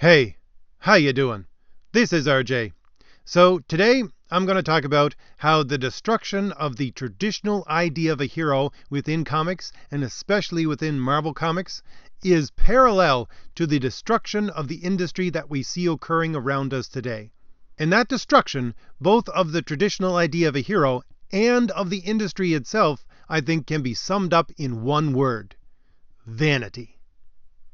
Hey, how you doing? This is RJ. So today I'm going to talk about how the destruction of the traditional idea of a hero within comics, and especially within Marvel Comics, is parallel to the destruction of the industry that we see occurring around us today. And that destruction, both of the traditional idea of a hero and of the industry itself, I think can be summed up in one word: vanity.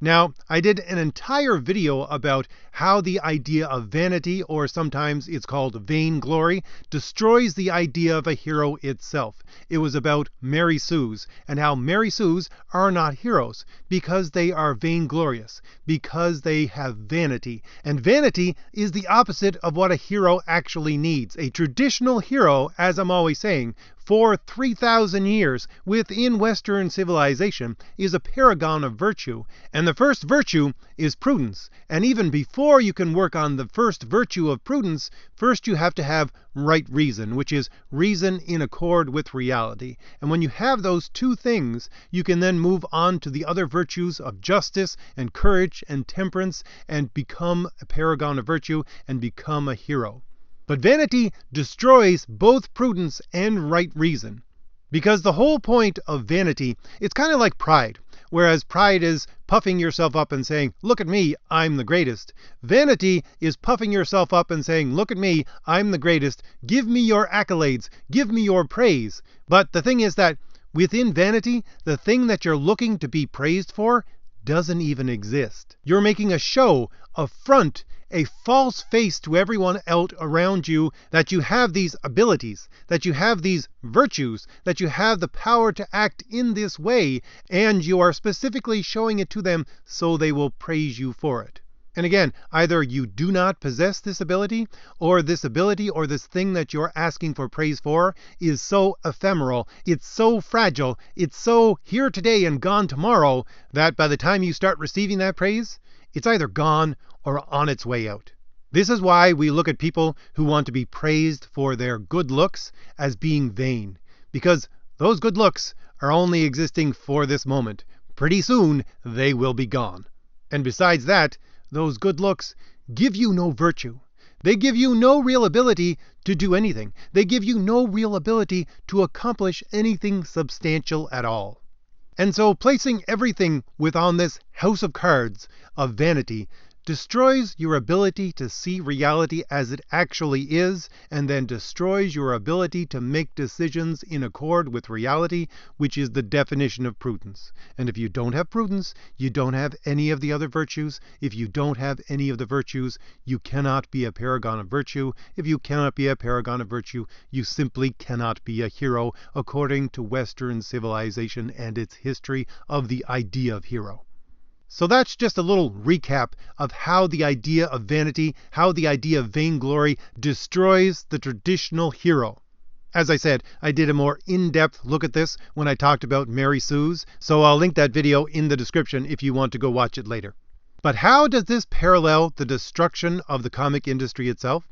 Now, I did an entire video about how the idea of vanity, or sometimes it's called vainglory, destroys the idea of a hero itself. It was about Mary Sues, and how Mary Sues are not heroes because they are vainglorious, because they have vanity. And vanity is the opposite of what a hero actually needs. A traditional hero, as I'm always saying, for 3,000 years within Western civilization is a paragon of virtue. And the first virtue is prudence. And even before you can work on the first virtue of prudence, first you have to have right reason, which is reason in accord with reality. And when you have those two things, you can then move on to the other virtues of justice and courage and temperance and become a paragon of virtue and become a hero. But vanity destroys both prudence and right reason. Because the whole point of vanity, it's kind of like pride. Whereas pride is puffing yourself up and saying, look at me, I'm the greatest. Vanity is puffing yourself up and saying, look at me, I'm the greatest. Give me your accolades. Give me your praise. But the thing is that within vanity, the thing that you're looking to be praised for doesn't even exist. You're making a show, a front, a false face to everyone else around you that you have these abilities, that you have these virtues, that you have the power to act in this way, and you are specifically showing it to them so they will praise you for it. And again, either you do not possess this ability or this thing that you're asking for praise for is so ephemeral, it's so fragile, it's so here today and gone tomorrow, that by the time you start receiving that praise, it's either gone or on its way out. This is why we look at people who want to be praised for their good looks as being vain, because those good looks are only existing for this moment. Pretty soon they will be gone. And besides that, those good looks give you no virtue. They give you no real ability to do anything. They give you no real ability to accomplish anything substantial at all. And so placing everything within this house of cards of vanity destroys your ability to see reality as it actually is, and then destroys your ability to make decisions in accord with reality, which is the definition of prudence. And if you don't have prudence, you don't have any of the other virtues. If you don't have any of the virtues, you cannot be a paragon of virtue. If you cannot be a paragon of virtue, you simply cannot be a hero according to Western civilization and its history of the idea of hero. So that's just a little recap of how the idea of vanity, how the idea of vainglory destroys the traditional hero. As I said, I did a more in-depth look at this when I talked about Mary Sues, so I'll link that video in the description if you want to go watch it later. But how does this parallel the destruction of the comic industry itself?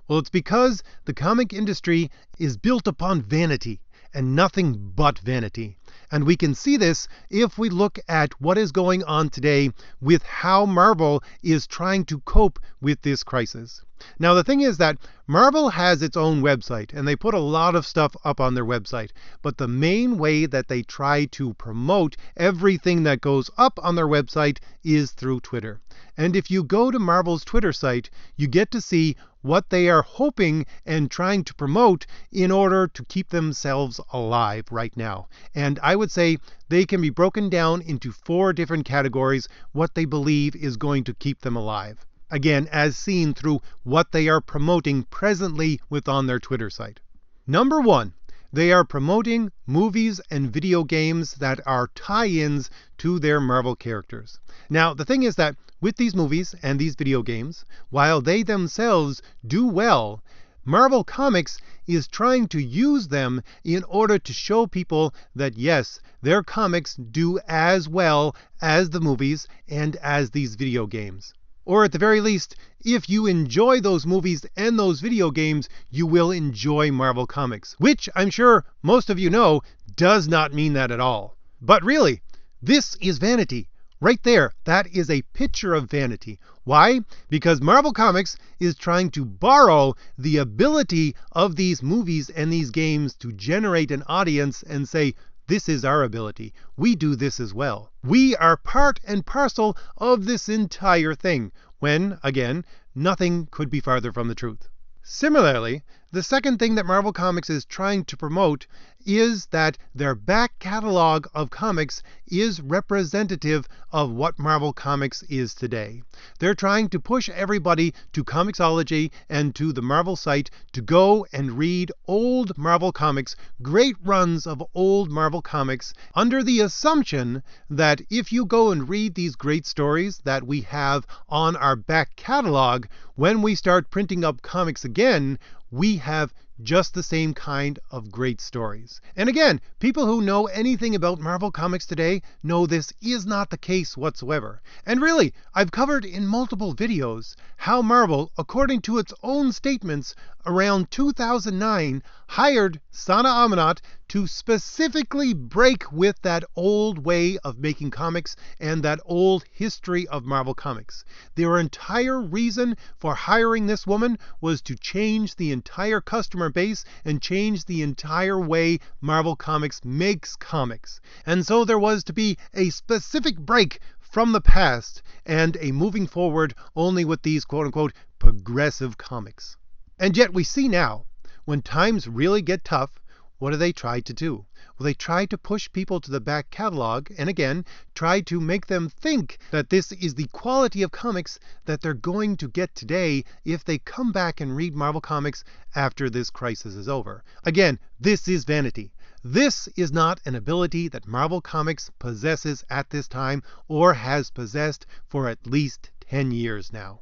Well, it's because the comic industry is built upon vanity, and nothing but vanity. And we can see this if we look at what is going on today with how Marvel is trying to cope with this crisis. Now, the thing is that Marvel has its own website, and they put a lot of stuff up on their website. But the main way that they try to promote everything that goes up on their website is through Twitter. And if you go to Marvel's Twitter site, you get to see what they are hoping and trying to promote in order to keep themselves alive right now. And I would say they can be broken down into 4 different categories, what they believe is going to keep them alive. Again, as seen through what they are promoting presently within their Twitter site. Number 1, they are promoting movies and video games that are tie-ins to their Marvel characters. Now, the thing is that with these movies and these video games, while they themselves do well, Marvel Comics is trying to use them in order to show people that yes, their comics do as well as the movies and as these video games. Or at the very least, if you enjoy those movies and those video games, you will enjoy Marvel Comics, which I'm sure most of you know does not mean that at all. But really, this is vanity. Right there, that is a picture of vanity. Why? Because Marvel Comics is trying to borrow the ability of these movies and these games to generate an audience and say, this is our ability. We do this as well. We are part and parcel of this entire thing, when, again, nothing could be farther from the truth. Similarly, the second thing that Marvel Comics is trying to promote is that their back catalog of comics is representative of what Marvel Comics is today. They're trying to push everybody to Comixology and to the Marvel site to go and read old Marvel Comics, great runs of old Marvel Comics, under the assumption that if you go and read these great stories that we have on our back catalog, when we start printing up comics again, we have just the same kind of great stories. And again, people who know anything about Marvel Comics today know this is not the case whatsoever. And really, I've covered in multiple videos how Marvel, according to its own statements, around 2009 hired Sana Amanat to specifically break with that old way of making comics and that old history of Marvel Comics. Their entire reason for hiring this woman was to change the entire customer base and change the entire way Marvel Comics makes comics. And so there was to be a specific break from the past and a moving forward only with these quote-unquote progressive comics. And yet we see now, when times really get tough, what do they try to do? Well, they try to push people to the back catalog and again, try to make them think that this is the quality of comics that they're going to get today if they come back and read Marvel Comics after this crisis is over. Again, this is vanity. This is not an ability that Marvel Comics possesses at this time or has possessed for at least 10 years now.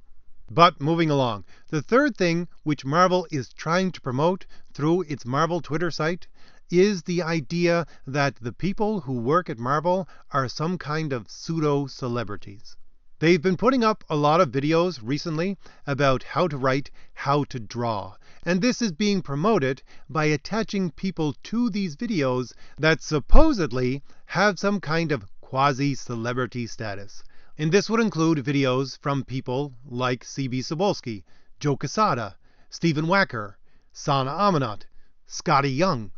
But moving along, the third thing which Marvel is trying to promote through its Marvel Twitter site is the idea that the people who work at Marvel are some kind of pseudo-celebrities. They've been putting up a lot of videos recently about how to write, how to draw. And this is being promoted by attaching people to these videos that supposedly have some kind of quasi-celebrity status. And this would include videos from people like C.B. Cebulski, Joe Quesada, Stephen Wacker, Sana Amanat, Scotty Young.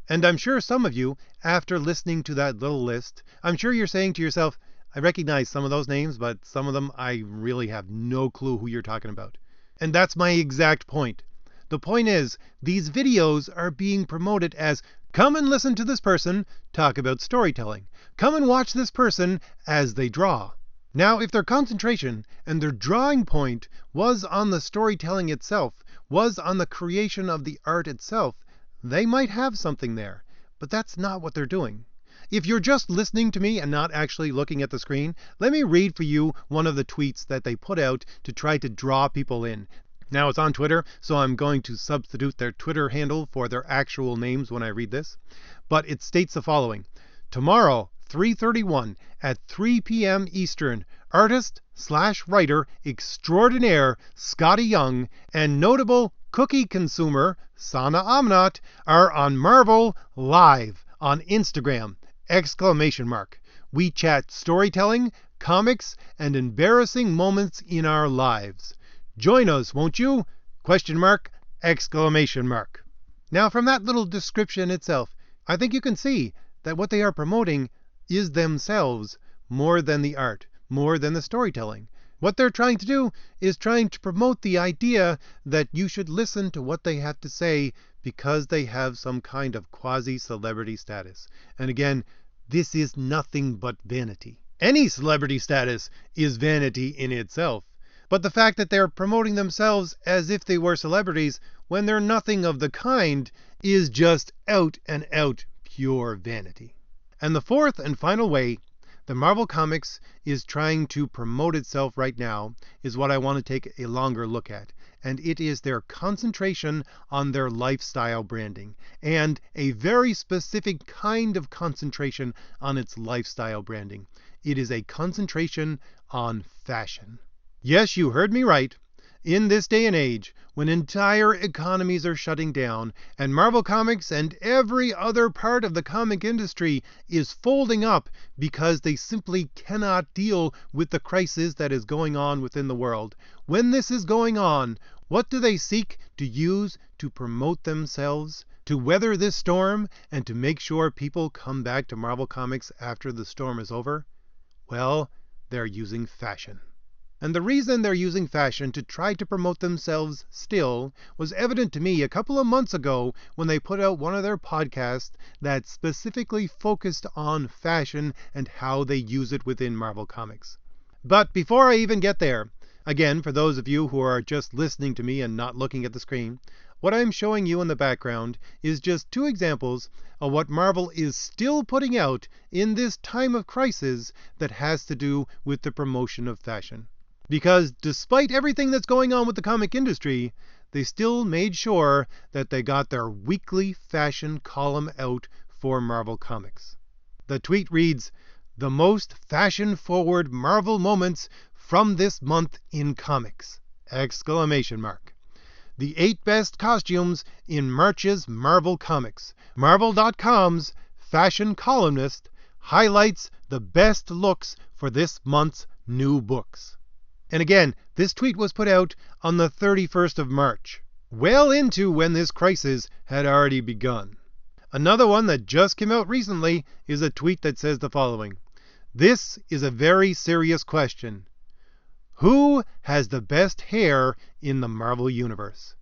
And I'm sure some of you, after listening to that little list, I'm sure you're saying to yourself, I recognize some of those names, but some of them I really have no clue who you're talking about. And that's my exact point. The point is, these videos are being promoted as, come and listen to this person talk about storytelling. Come and watch this person as they draw. Now, if their concentration and their drawing point was on the storytelling itself, was on the creation of the art itself, they might have something there. But that's not what they're doing. If you're just listening to me and not actually looking at the screen, let me read for you one of the tweets that they put out to try to draw people in. Now it's on Twitter, so I'm going to substitute their Twitter handle for their actual names when I read this. But it states the following. Tomorrow, 3:31 at 3 p.m. Eastern, artist/writer extraordinaire Scotty Young and notable cookie consumer Sana Amanat are on Marvel Live on Instagram! We chat storytelling, comics, and embarrassing moments in our lives. Join us, won't you? ? Now, from that little description itself, I think you can see that what they are promoting is themselves more than the art, more than the storytelling. What they're trying to do is trying to promote the idea that you should listen to what they have to say because they have some kind of quasi-celebrity status. And again, this is nothing but vanity. Any celebrity status is vanity in itself. But the fact that they're promoting themselves as if they were celebrities when they're nothing of the kind is just out and out pure vanity. And the fourth and final way that Marvel Comics is trying to promote itself right now is what I want to take a longer look at. And it is their concentration on their lifestyle branding, and a very specific kind of concentration on its lifestyle branding. It is a concentration on fashion. Yes, you heard me right. In this day and age, when entire economies are shutting down, and Marvel Comics and every other part of the comic industry is folding up because they simply cannot deal with the crisis that is going on within the world. When this is going on, what do they seek to use to promote themselves, to weather this storm, and to make sure people come back to Marvel Comics after the storm is over? Well, they're using fashion. And the reason they're using fashion to try to promote themselves still was evident to me a couple of months ago when they put out one of their podcasts that specifically focused on fashion and how they use it within Marvel Comics. But before I even get there, again, for those of you who are just listening to me and not looking at the screen, what I'm showing you in the background is just two examples of what Marvel is still putting out in this time of crisis that has to do with the promotion of fashion. Because despite everything that's going on with the comic industry, they still made sure that they got their weekly fashion column out for Marvel Comics. The tweet reads, "The most fashion-forward Marvel moments from this month in comics!" Exclamation mark. The 8 best costumes in March's Marvel Comics. Marvel.com's fashion columnist highlights the best looks for this month's new books. And again, this tweet was put out on the 31st of March, well into when this crisis had already begun. Another one that just came out recently is a tweet that says the following: "This is a very serious question. Who has the best hair in the Marvel Universe?"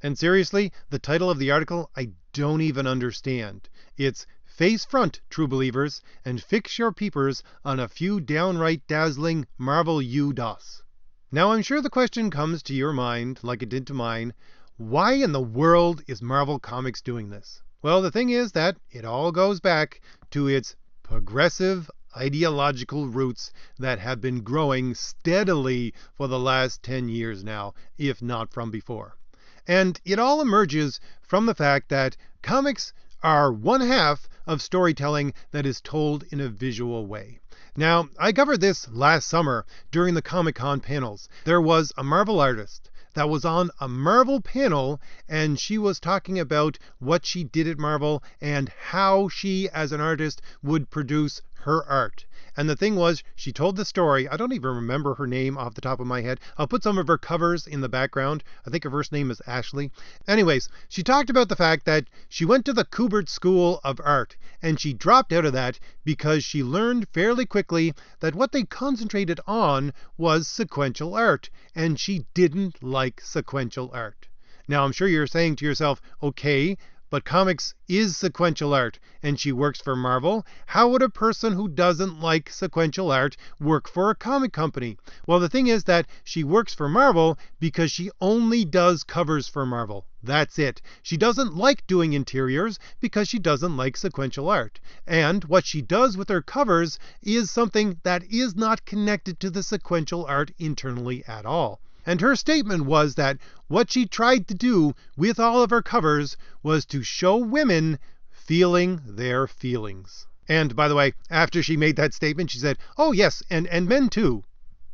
And seriously, the title of the article I don't even understand. It's "Face front, true believers, and fix your peepers on a few downright dazzling Marvel U-DOS." Now I'm sure the question comes to your mind, like it did to mine, why in the world is Marvel Comics doing this? Well, the thing is that it all goes back to its progressive ideological roots that have been growing steadily for the last 10 years now, if not from before. And it all emerges from the fact that comics are one half of storytelling that is told in a visual way. Now, I covered this last summer during the Comic-Con panels. There was a Marvel artist that was on a Marvel panel, and she was talking about what she did at Marvel and how she, as an artist, would produce her art. And the thing was, she told the story. I don't even remember her name off the top of my head. I'll put some of her covers in the background. I think her first name is Ashley. Anyways, she talked about the fact that she went to the Kubert School of Art, and she dropped out of that because she learned fairly quickly that what they concentrated on was sequential art, and she didn't like sequential art. Now, I'm sure you're saying to yourself, okay, but comics is sequential art, and she works for Marvel. How would a person who doesn't like sequential art work for a comic company? Well, the thing is that she works for Marvel because she only does covers for Marvel. That's it. She doesn't like doing interiors because she doesn't like sequential art. And what she does with her covers is something that is not connected to the sequential art internally at all. And her statement was that what she tried to do with all of her covers was to show women feeling their feelings. And by the way, after she made that statement, she said, "Oh yes, and men too."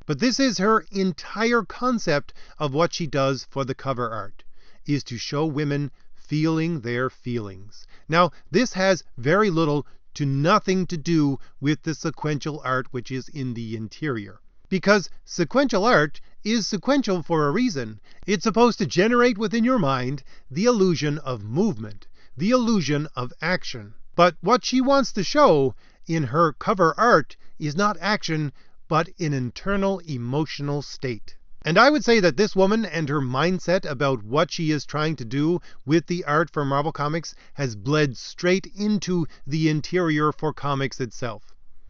But this is her entire concept of what she does for the cover art, is to show women feeling their feelings. Now, this has very little to nothing to do with the sequential art which is in the interior. Because sequential art is sequential for a reason. It's supposed to generate within your mind the illusion of movement, the illusion of action. But what she wants to show in her cover art is not action, but an internal emotional state. And I would say that this woman and her mindset about what she is trying to do with the art for Marvel Comics has bled straight into the interior for comics itself.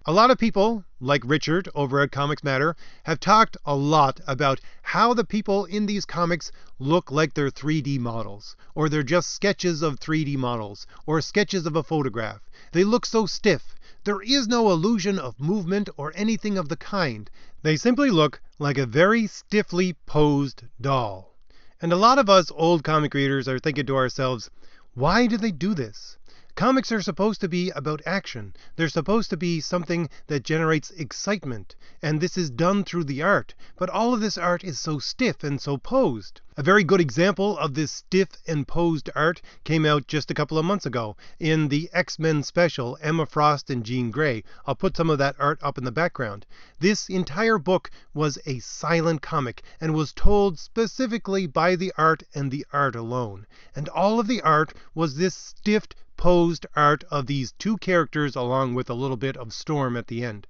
A lot of people, like Richard over at Comics Matter, have talked a lot about how the people in these comics look like they're 3D models, or they're just sketches of 3D models, or sketches of a photograph. They look so stiff. There is no illusion of movement or anything of the kind. They simply look like a very stiffly posed doll. And a lot of us old comic readers are thinking to ourselves, why do they do this? Comics are supposed to be about action. They're supposed to be something that generates excitement, and this is done through the art. But all of this art is so stiff and so posed. A very good example of this stiff and posed art came out just a couple of months ago in the X-Men special, Emma Frost and Jean Grey. I'll put some of that art up in the background. This entire book was a silent comic and was told specifically by the art and the art alone. And all of the art was this stiff, posed art of these two characters along with a little bit of Storm at the end.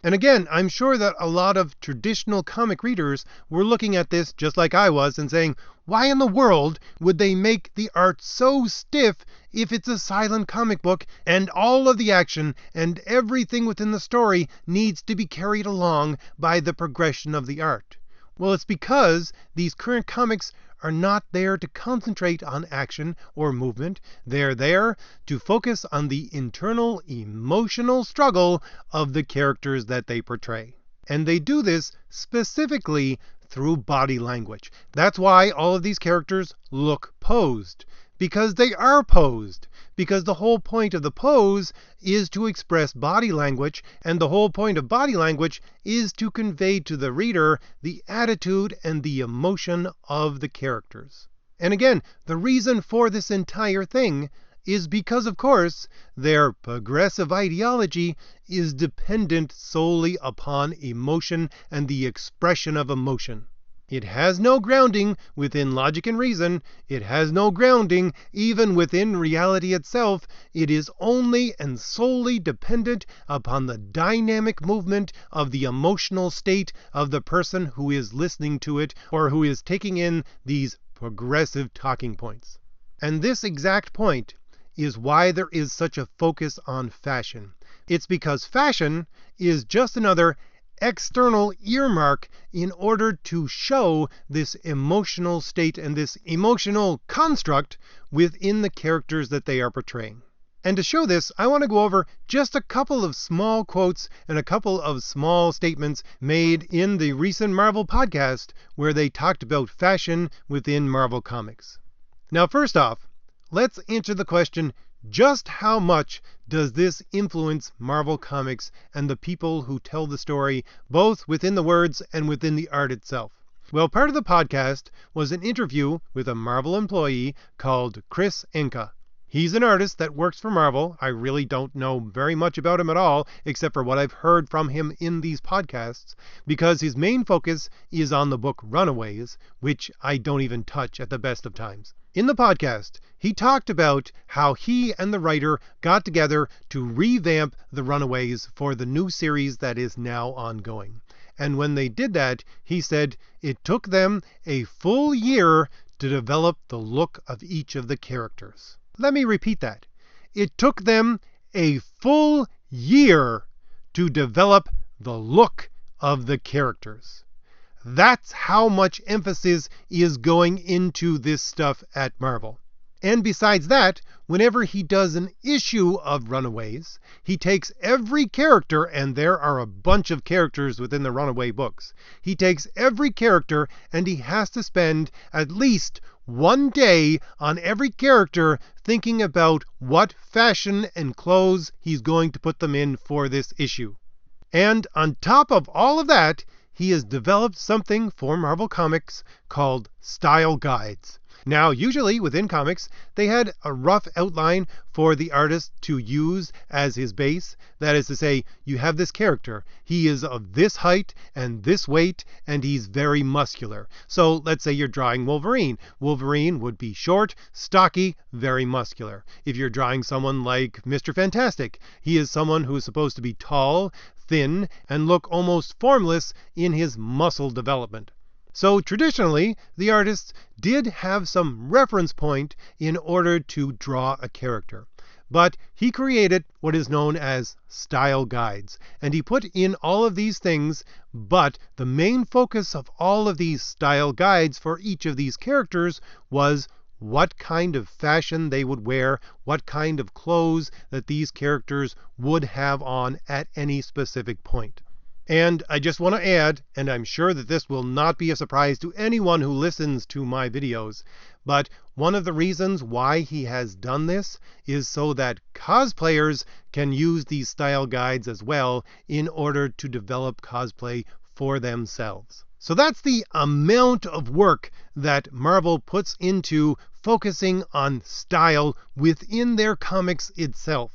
And again, I'm sure that a lot of traditional comic readers were looking at this just like I was and saying, why in the world would they make the art so stiff if it's a silent comic book and all of the action and everything within the story needs to be carried along by the progression of the art? Well, it's because these current comics are not there to concentrate on action or movement. They're there to focus on the internal emotional struggle of the characters that they portray. And they do this specifically through body language. That's why all of these characters look posed. Because they are posed. Because the whole point of the pose is to express body language, and the whole point of body language is to convey to the reader the attitude and the emotion of the characters. And again, the reason for this entire thing is because, of course, their progressive ideology is dependent solely upon emotion and the expression of emotion. It has no grounding within logic and reason. It has no grounding even within reality itself. It is only and solely dependent upon the dynamic movement of the emotional state of the person who is listening to it or who is taking in these progressive talking points. And this exact point is why there is such a focus on fashion. It's because fashion is just another external earmark in order to show this emotional state and this emotional construct within the characters that they are portraying. And to show this, I want to go over just a couple of small quotes and a couple of small statements made in the recent Marvel podcast where they talked about fashion within Marvel Comics. Now, first off, let's answer the question, just how much does this influence Marvel Comics and the people who tell the story, both within the words and within the art itself? Well, part of the podcast was an interview with a Marvel employee called Chris Enka. He's an artist that works for Marvel. I really don't know very much about him at all, except for what I've heard from him in these podcasts, because his main focus is on the book Runaways, which I don't even touch at the best of times. In the podcast, he talked about how he and the writer got together to revamp the Runaways for the new series that is now ongoing. And when they did that, he said it took them a full year to develop the look of each of the characters. Let me repeat that. It took them a full year to develop the look of the characters. That's how much emphasis is going into this stuff at Marvel. And besides that, whenever he does an issue of Runaways, he takes every character, and there are a bunch of characters within the Runaway books. He takes every character and he has to spend at least one day on every character thinking about what fashion and clothes he's going to put them in for this issue. And on top of all of that, he has developed something for Marvel Comics called style guides. Now, usually within comics, they had a rough outline for the artist to use as his base. That is to say, you have this character. He is of this height and this weight, and he's very muscular. So let's say you're drawing Wolverine. Wolverine would be short, stocky, very muscular. If you're drawing someone like Mr. Fantastic, he is someone who is supposed to be tall, thin, and look almost formless in his muscle development. So traditionally, the artists did have some reference point in order to draw a character. But he created what is known as style guides. And he put in all of these things, but the main focus of all of these style guides for each of these characters was what kind of fashion they would wear, what kind of clothes that these characters would have on at any specific point. And I just want to add, and I'm sure that this will not be a surprise to anyone who listens to my videos, but one of the reasons why he has done this is so that cosplayers can use these style guides as well in order to develop cosplay for themselves. So that's the amount of work that Marvel puts into focusing on style within their comics itself.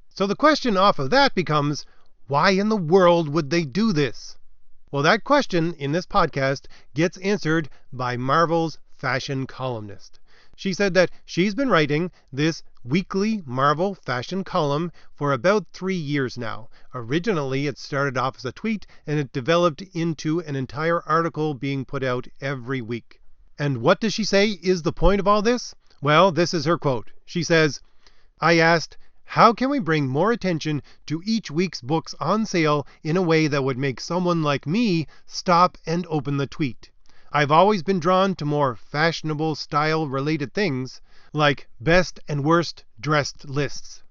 So the question off of that becomes, why in the world would they do this? Well, that question in this podcast gets answered by Marvel's fashion columnist. She said that she's been writing this weekly Marvel fashion column for about 3 years now. Originally, it started off as a tweet, and it developed into an entire article being put out every week. And what does she say is the point of all this? Well, this is her quote. She says, "I asked, how can we bring more attention to each week's books on sale in a way that would make someone like me stop and open the tweet? I've always been drawn to more fashionable style-related things, like best and worst dressed lists."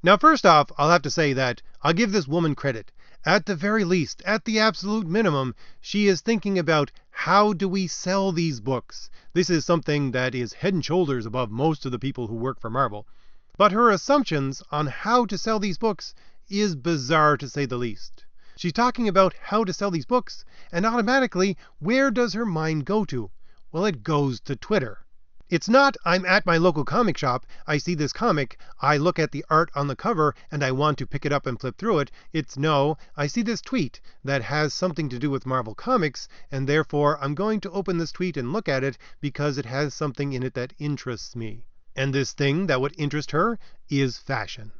Now, first off, I'll have to say that I'll give this woman credit. At the very least, at the absolute minimum, she is thinking about how do we sell these books. This is something that is head and shoulders above most of the people who work for Marvel. But her assumptions on how to sell these books is bizarre, to say the least. She's talking about how to sell these books, and automatically, where does her mind go to? Well, it goes to Twitter. It's not, I'm at my local comic shop, I see this comic, I look at the art on the cover, and I want to pick it up and flip through it. It's no, I see this tweet that has something to do with Marvel Comics, and therefore I'm going to open this tweet and look at it because it has something in it that interests me. And this thing that would interest her is fashion.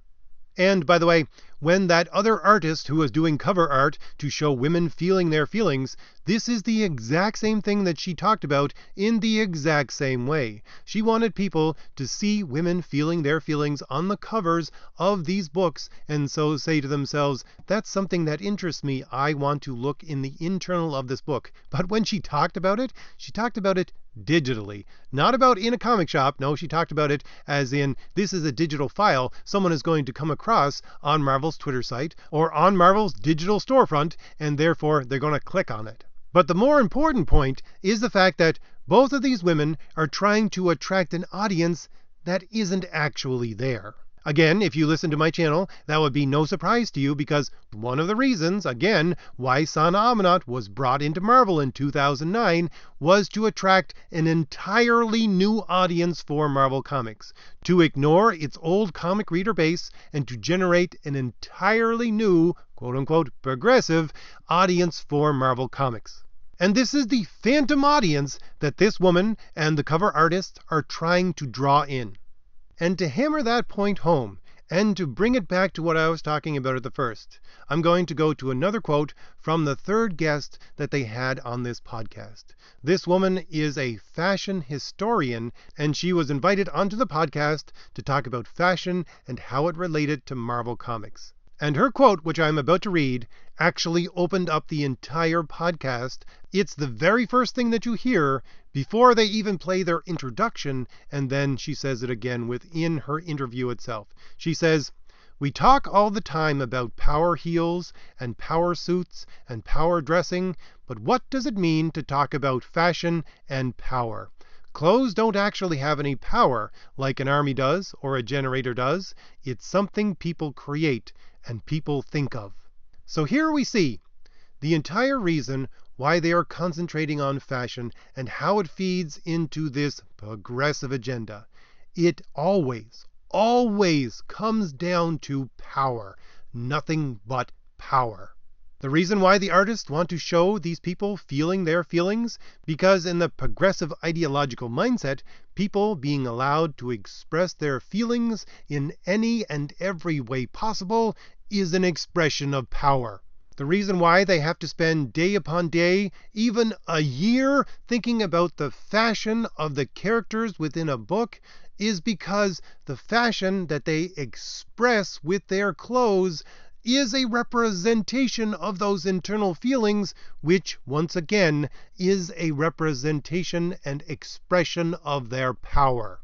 And, by the way, when that other artist who was doing cover art to show women feeling their feelings, this is the exact same thing that she talked about in the exact same way. She wanted people to see women feeling their feelings on the covers of these books, and so say to themselves, that's something that interests me. I want to look in the internal of this book. But when she talked about it digitally. Not about in a comic shop. No, she talked about it as in, this is a digital file someone is going to come across on Marvel's Twitter site or on Marvel's digital storefront, and therefore they're going to click on it. But the more important point is the fact that both of these women are trying to attract an audience that isn't actually there. Again, if you listen to my channel, that would be no surprise to you, because one of the reasons, again, why Sana Amanat was brought into Marvel in 2009 was to attract an entirely new audience for Marvel Comics, to ignore its old comic reader base and to generate an entirely new, quote-unquote, progressive audience for Marvel Comics. And this is the phantom audience that this woman and the cover artist are trying to draw in. And to hammer that point home, and to bring it back to what I was talking about at the first, I'm going to go to another quote from the third guest that they had on this podcast. This woman is a fashion historian, and she was invited onto the podcast to talk about fashion and how it related to Marvel Comics. And her quote, which I'm about to read, actually opened up the entire podcast. It's the very first thing that you hear before they even play their introduction, and then she says it again within her interview itself. She says, "We talk all the time about power heels and power suits and power dressing, but what does it mean to talk about fashion and power? Clothes don't actually have any power like an army does or a generator does. It's something people create and people think of." So here we see the entire reason why they are concentrating on fashion and how it feeds into this progressive agenda. It always comes down to power. Nothing but power. The reason why the artists want to show these people feeling their feelings, because in the progressive ideological mindset, people being allowed to express their feelings in any and every way possible is an expression of power. The reason why they have to spend day upon day, even a year, thinking about the fashion of the characters within a book is because the fashion that they express with their clothes is a representation of those internal feelings, which, once again, is a representation and expression of their power.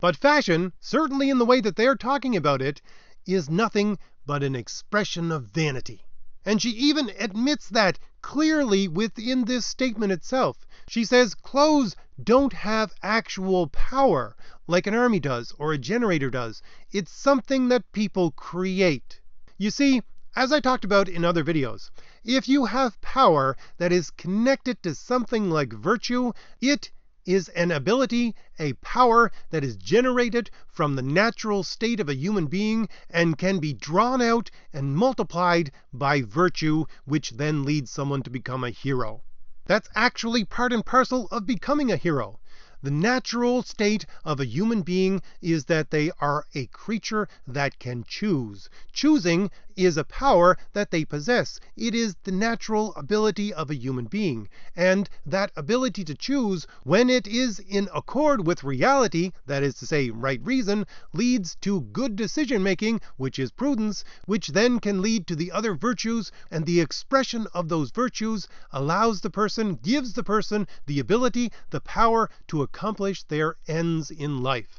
But fashion, certainly in the way that they're talking about it, is nothing but an expression of vanity. And she even admits that clearly within this statement itself. She says clothes don't have actual power like an army does or a generator does. It's something that people create. You see, as I talked about in other videos, if you have power that is connected to something like virtue, it is an ability, a power that is generated from the natural state of a human being and can be drawn out and multiplied by virtue, which then leads someone to become a hero. That's actually part and parcel of becoming a hero. The natural state of a human being is that they are a creature that can choose. Choosing is a power that they possess. It is the natural ability of a human being. And that ability to choose, when it is in accord with reality, that is to say, right reason, leads to good decision making, which is prudence, which then can lead to the other virtues, and the expression of those virtues allows the person, gives the person the ability, the power to accomplish their ends in life.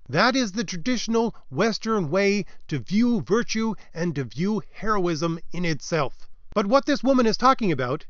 That is the traditional Western way to view virtue and to view heroism in itself. But what this woman is talking about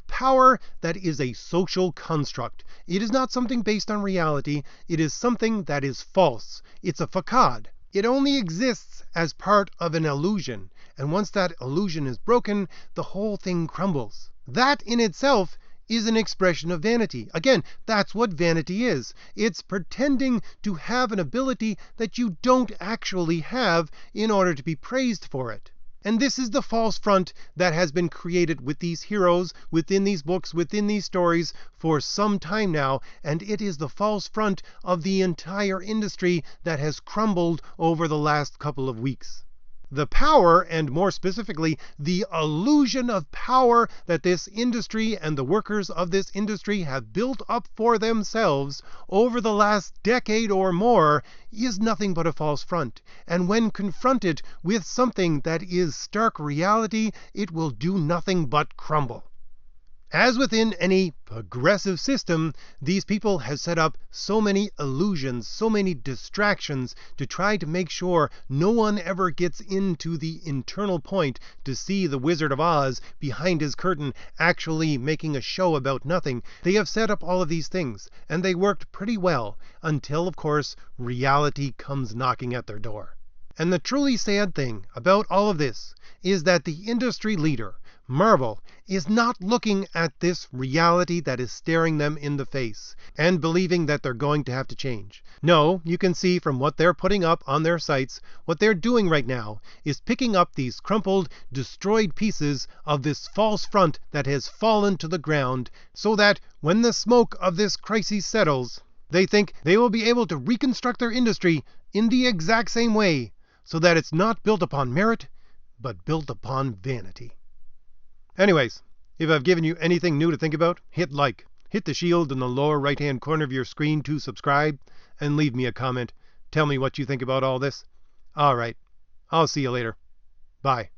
power that is a social construct. It is not something based on reality. It is something that is false. It's a facade. It only exists as part of an illusion. And once that illusion is broken, the whole thing crumbles. That in itself is an expression of vanity. Again, that's what vanity is. It's pretending to have an ability that you don't actually have in order to be praised for it. And this is the false front that has been created with these heroes, within these books, within these stories for some time now, and it is the false front of the entire industry that has crumbled over the last couple of weeks. The power, and more specifically, the illusion of power that this industry and the workers of this industry have built up for themselves over the last decade or more, is nothing but a false front. And when confronted with something that is stark reality, it will do nothing but crumble. As within any progressive system, these people have set up so many illusions, so many distractions to try to make sure no one ever gets into the internal point to see the Wizard of Oz behind his curtain actually making a show about nothing. They have set up all of these things, and they worked pretty well until, of course, reality comes knocking at their door. And the truly sad thing about all of this is that the industry leader, Marvel, is not looking at this reality that is staring them in the face and believing that they're going to have to change. No, you can see from what they're putting up on their sites, what they're doing right now is picking up these crumpled, destroyed pieces of this false front that has fallen to the ground, so that when the smoke of this crisis settles, they think they will be able to reconstruct their industry in the exact same way, so that it's not built upon merit, but built upon vanity. Anyways, if I've given you anything new to think about, hit like, hit the shield in the lower right hand corner of your screen to subscribe, and leave me a comment. Tell me what you think about all this. Alright, I'll see you later. Bye.